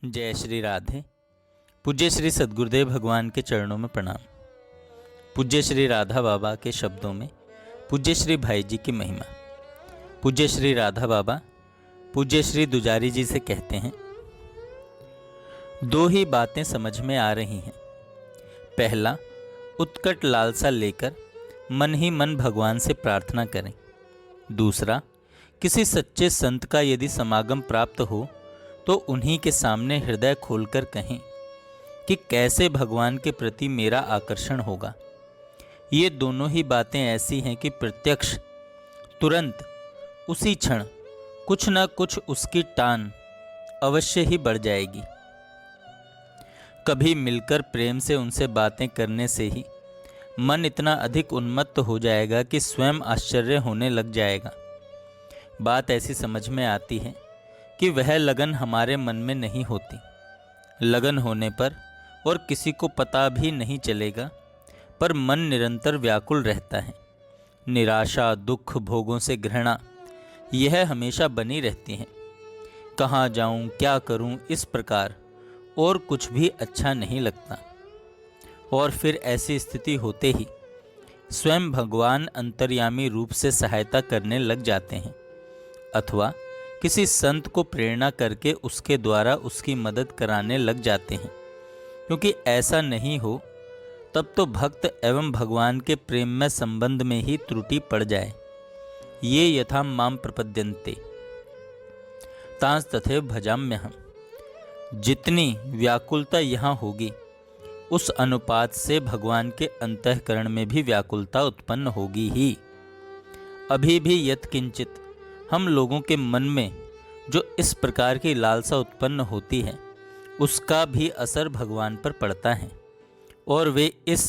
जय श्री राधे। पूज्य श्री सद्गुरुदेव भगवान के चरणों में प्रणाम। पूज्य श्री राधा बाबा के शब्दों में पूज्य श्री भाई जी की महिमा। पूज्य श्री राधा बाबा पूज्य श्री दुजारी जी से कहते हैं, दो ही बातें समझ में आ रही हैं। पहला, उत्कट लालसा लेकर मन ही मन भगवान से प्रार्थना करें। दूसरा, किसी सच्चे संत का यदि समागम प्राप्त हो तो उन्हीं के सामने हृदय खोलकर कहें कि कैसे भगवान के प्रति मेरा आकर्षण होगा। ये दोनों ही बातें ऐसी हैं कि प्रत्यक्ष तुरंत उसी क्षण कुछ न कुछ उसकी टान अवश्य ही बढ़ जाएगी। कभी मिलकर प्रेम से उनसे बातें करने से ही मन इतना अधिक उन्मत्त हो जाएगा कि स्वयं आश्चर्य होने लग जाएगा। बात ऐसी समझ में आती है कि वह लगन हमारे मन में नहीं होती। लगन होने पर और किसी को पता भी नहीं चलेगा, पर मन निरंतर व्याकुल रहता है। निराशा, दुख, भोगों से घृणा यह हमेशा बनी रहती है। कहाँ जाऊं, क्या करूं, इस प्रकार और कुछ भी अच्छा नहीं लगता। और फिर ऐसी स्थिति होते ही स्वयं भगवान अंतर्यामी रूप से सहायता करने लग जाते हैं, अथवा किसी संत को प्रेरणा करके उसके द्वारा उसकी मदद कराने लग जाते हैं। क्योंकि ऐसा नहीं हो तब तो भक्त एवं भगवान के प्रेम में संबंध में ही त्रुटि पड़ जाए। ये यथा माम प्रपद्यन्ते तांस तथैव भजाम्यहम्। जितनी व्याकुलता यहाँ होगी उस अनुपात से भगवान के अंतःकरण में भी व्याकुलता उत्पन्न होगी ही। अभी भी यत्किंचित हम लोगों के मन में जो इस प्रकार की लालसा उत्पन्न होती है उसका भी असर भगवान पर पड़ता है और वे इस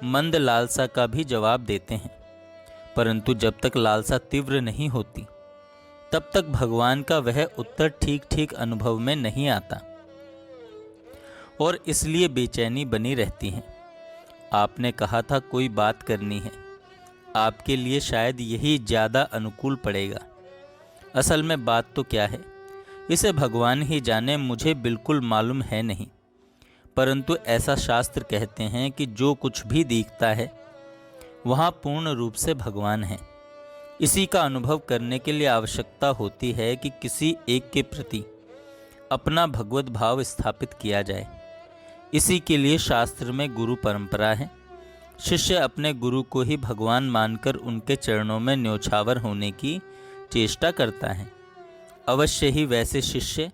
मंद लालसा का भी जवाब देते हैं। परंतु जब तक लालसा तीव्र नहीं होती तब तक भगवान का वह उत्तर ठीक ठीक अनुभव में नहीं आता और इसलिए बेचैनी बनी रहती है। आपने कहा था कोई बात करनी है, आपके लिए शायद यही ज़्यादा अनुकूल पड़ेगा। असल में बात तो क्या है इसे भगवान ही जाने, मुझे बिल्कुल मालूम है नहीं। परंतु ऐसा शास्त्र कहते हैं कि जो कुछ भी दिखता है वहाँ पूर्ण रूप से भगवान है। इसी का अनुभव करने के लिए आवश्यकता होती है कि किसी एक के प्रति अपना भगवत भाव स्थापित किया जाए। इसी के लिए शास्त्र में गुरु परंपरा है। शिष्य अपने गुरु को ही भगवान मानकर उनके चरणों में न्योछावर होने की चेष्टा करता है। अवश्य ही वैसे शिष्य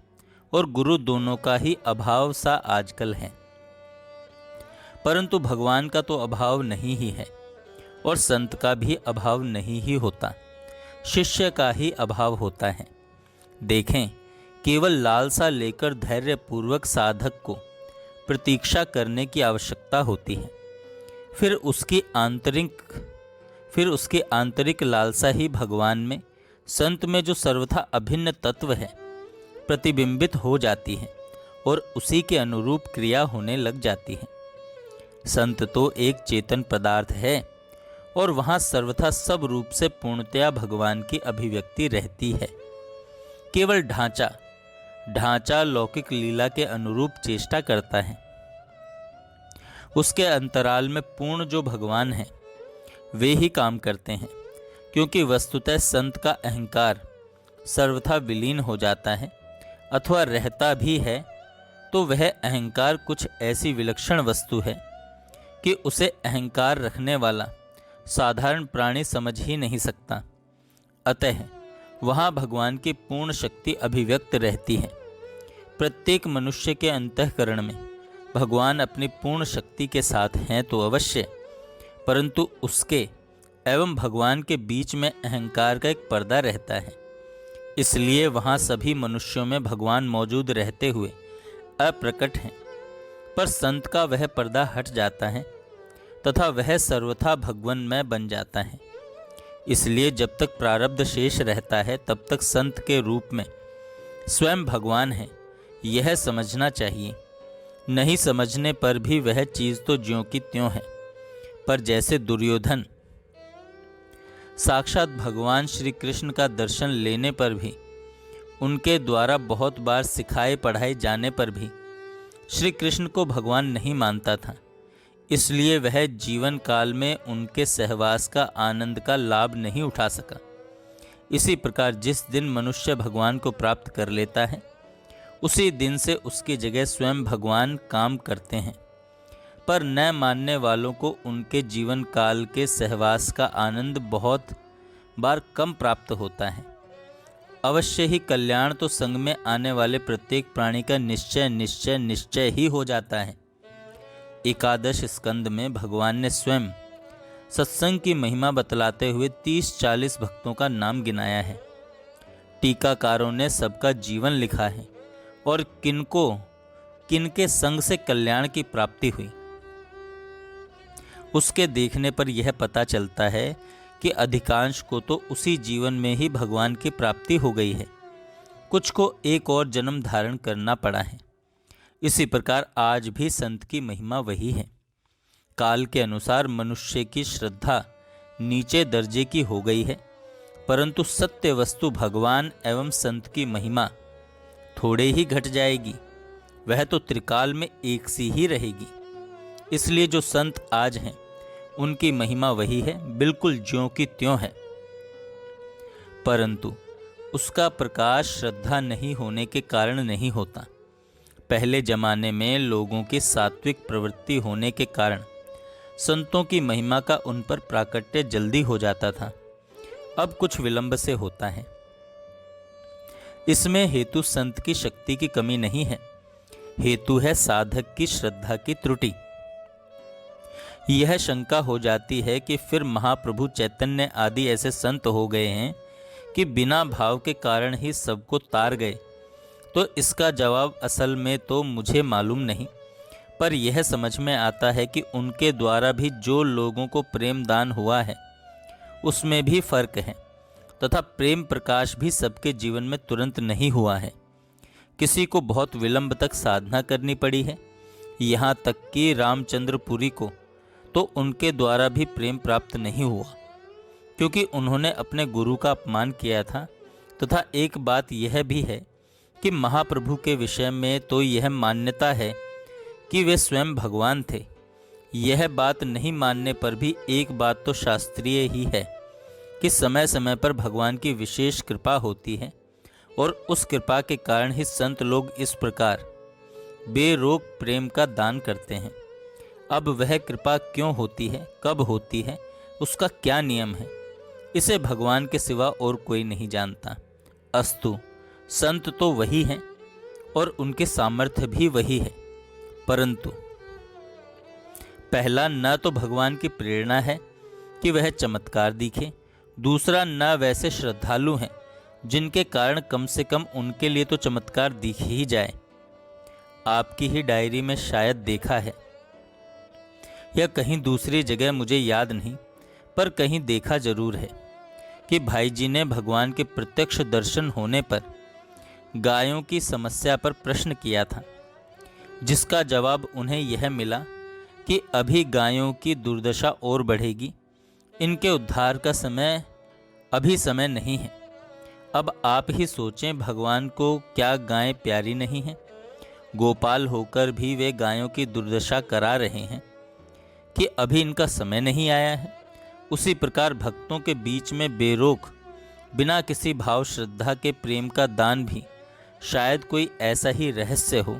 और गुरु दोनों का ही अभाव सा आजकल है। परंतु भगवान का तो अभाव नहीं ही है और संत का भी अभाव नहीं ही होता, शिष्य का ही अभाव होता है। देखें, केवल लालसा लेकर धैर्यपूर्वक साधक को प्रतीक्षा करने की आवश्यकता होती है। फिर उसकी आंतरिक लालसा ही भगवान में, संत में जो सर्वथा अभिन्न तत्व है, प्रतिबिंबित हो जाती है और उसी के अनुरूप क्रिया होने लग जाती है। संत तो एक चेतन पदार्थ है और वहाँ सर्वथा सब रूप से पूर्णतया भगवान की अभिव्यक्ति रहती है। केवल ढांचा लौकिक लीला के अनुरूप चेष्टा करता है। उसके अंतराल में पूर्ण जो भगवान है वे ही काम करते हैं। क्योंकि वस्तुतः संत का अहंकार सर्वथा विलीन हो जाता है, अथवा रहता भी है तो वह अहंकार कुछ ऐसी विलक्षण वस्तु है कि उसे अहंकार रखने वाला साधारण प्राणी समझ ही नहीं सकता। अतः वहाँ भगवान की पूर्ण शक्ति अभिव्यक्त रहती है। प्रत्येक मनुष्य के अंतःकरण में भगवान अपनी पूर्ण शक्ति के साथ हैं तो अवश्य, परंतु उसके एवं भगवान के बीच में अहंकार का एक पर्दा रहता है। इसलिए वहाँ सभी मनुष्यों में भगवान मौजूद रहते हुए अप्रकट हैं, पर संत का वह पर्दा हट जाता है तथा वह सर्वथा भगवन्मय बन जाता है। इसलिए जब तक प्रारब्ध शेष रहता है तब तक संत के रूप में स्वयं भगवान है, यह समझना चाहिए। नहीं समझने पर भी वह चीज़ तो ज्यों की त्यों है। पर जैसे दुर्योधन साक्षात भगवान श्री कृष्ण का दर्शन लेने पर भी उनके द्वारा बहुत बार सिखाए पढ़ाए जाने पर भी श्री कृष्ण को भगवान नहीं मानता था, इसलिए वह जीवन काल में उनके सहवास का आनंद का लाभ नहीं उठा सका। इसी प्रकार जिस दिन मनुष्य भगवान को प्राप्त कर लेता है, उसी दिन से उसकी जगह स्वयं भगवान काम करते हैं। पर न मानने वालों को उनके जीवन काल के सहवास का आनंद बहुत बार कम प्राप्त होता है। अवश्य ही कल्याण तो संग में आने वाले प्रत्येक प्राणी का निश्चय निश्चय निश्चय ही हो जाता है। एकादश स्कंद में भगवान ने स्वयं सत्संग की महिमा बतलाते हुए 30-40 भक्तों का नाम गिनाया है। टीकाकारों ने सबका जीवन लिखा है और किनको किनके संग से कल्याण की प्राप्ति हुई, उसके देखने पर यह पता चलता है कि अधिकांश को तो उसी जीवन में ही भगवान की प्राप्ति हो गई है, कुछ को एक और जन्म धारण करना पड़ा है। इसी प्रकार आज भी संत की महिमा वही है। काल के अनुसार मनुष्य की श्रद्धा नीचे दर्जे की हो गई है, परंतु सत्य वस्तु भगवान एवं संत की महिमा थोड़े ही घट जाएगी, वह तो त्रिकाल में एक सी ही रहेगी। इसलिए जो संत आज हैं उनकी महिमा वही है, बिल्कुल ज्यों की त्यों है, परंतु उसका प्रकाश श्रद्धा नहीं होने के कारण नहीं होता। पहले जमाने में लोगों की सात्विक प्रवृत्ति होने के कारण संतों की महिमा का उन पर प्राकट्य जल्दी हो जाता था, अब कुछ विलंब से होता है। इसमें हेतु संत की शक्ति की कमी नहीं है, हेतु है साधक की श्रद्धा की त्रुटि। यह शंका हो जाती है कि फिर महाप्रभु चैतन्य आदि ऐसे संत हो गए हैं कि बिना भाव के कारण ही सबको तार गए, तो इसका जवाब असल में तो मुझे मालूम नहीं, पर यह समझ में आता है कि उनके द्वारा भी जो लोगों को प्रेम दान हुआ है उसमें भी फर्क है, तथा प्रेम प्रकाश भी सबके जीवन में तुरंत नहीं हुआ है। किसी को बहुत विलंब तक साधना करनी पड़ी है, यहाँ तक कि रामचंद्रपुरी को तो उनके द्वारा भी प्रेम प्राप्त नहीं हुआ, क्योंकि उन्होंने अपने गुरु का अपमान किया था। तथा एक बात यह भी है कि महाप्रभु के विषय में तो यह मान्यता है कि वे स्वयं भगवान थे। यह बात नहीं मानने पर भी एक बात तो शास्त्रीय ही है कि समय समय पर भगवान की विशेष कृपा होती है, और उस कृपा के कारण ही संत लोग इस प्रकार बेरोक प्रेम का दान करते हैं। अब वह कृपा क्यों होती है, कब होती है, उसका क्या नियम है, इसे भगवान के सिवा और कोई नहीं जानता। अस्तु, संत तो वही हैं और उनके सामर्थ्य भी वही है, परंतु पहला न तो भगवान की प्रेरणा है कि वह चमत्कार दिखे, दूसरा न वैसे श्रद्धालु हैं जिनके कारण कम से कम उनके लिए तो चमत्कार दिख ही जाए। आपकी ही डायरी में शायद देखा है या कहीं दूसरी जगह मुझे याद नहीं, पर कहीं देखा जरूर है कि भाई जी ने भगवान के प्रत्यक्ष दर्शन होने पर गायों की समस्या पर प्रश्न किया था, जिसका जवाब उन्हें यह मिला कि अभी गायों की दुर्दशा और बढ़ेगी, इनके उद्धार का अभी समय नहीं है। अब आप ही सोचें, भगवान को क्या गायें प्यारी नहीं हैं? गोपाल होकर भी वे गायों की दुर्दशा करा रहे हैं कि अभी इनका समय नहीं आया है। उसी प्रकार भक्तों के बीच में बेरोक बिना किसी भाव श्रद्धा के प्रेम का दान भी शायद कोई ऐसा ही रहस्य हो,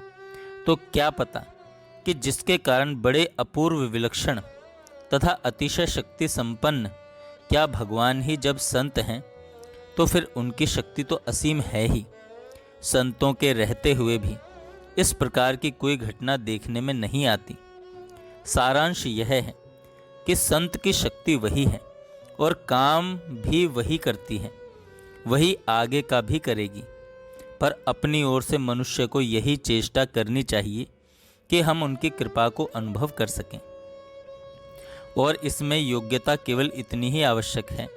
तो क्या पता कि जिसके कारण बड़े अपूर्व विलक्षण तथा अतिशय शक्ति संपन्न, क्या भगवान ही जब संत हैं तो फिर उनकी शक्ति तो असीम है ही। संतों के रहते हुए भी इस प्रकार की कोई घटना देखने में नहीं आती। सारांश यह है कि संत की शक्ति वही है और काम भी वही करती है, वही आगे का भी करेगी, पर अपनी ओर से मनुष्य को यही चेष्टा करनी चाहिए कि हम उनकी कृपा को अनुभव कर सकें। और इसमें योग्यता केवल इतनी ही आवश्यक है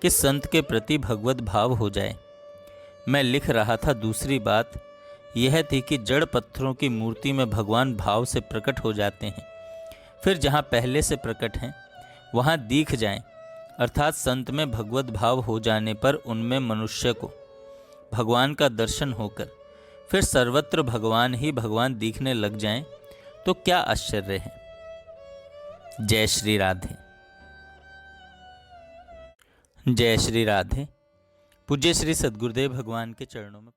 कि संत के प्रति भगवत भाव हो जाए। मैं लिख रहा था, दूसरी बात यह थी कि जड़ पत्थरों की मूर्ति में भगवान भाव से प्रकट हो जाते हैं, फिर जहाँ पहले से प्रकट हैं वहाँ दिख जाएं, अर्थात संत में भगवत भाव हो जाने पर उनमें मनुष्य को भगवान का दर्शन होकर फिर सर्वत्र भगवान ही भगवान दिखने लग जाएं, तो क्या आश्चर्य है। जय श्री राधे। जय श्री राधे। पूज्य श्री सद्गुरुदेव भगवान के चरणों में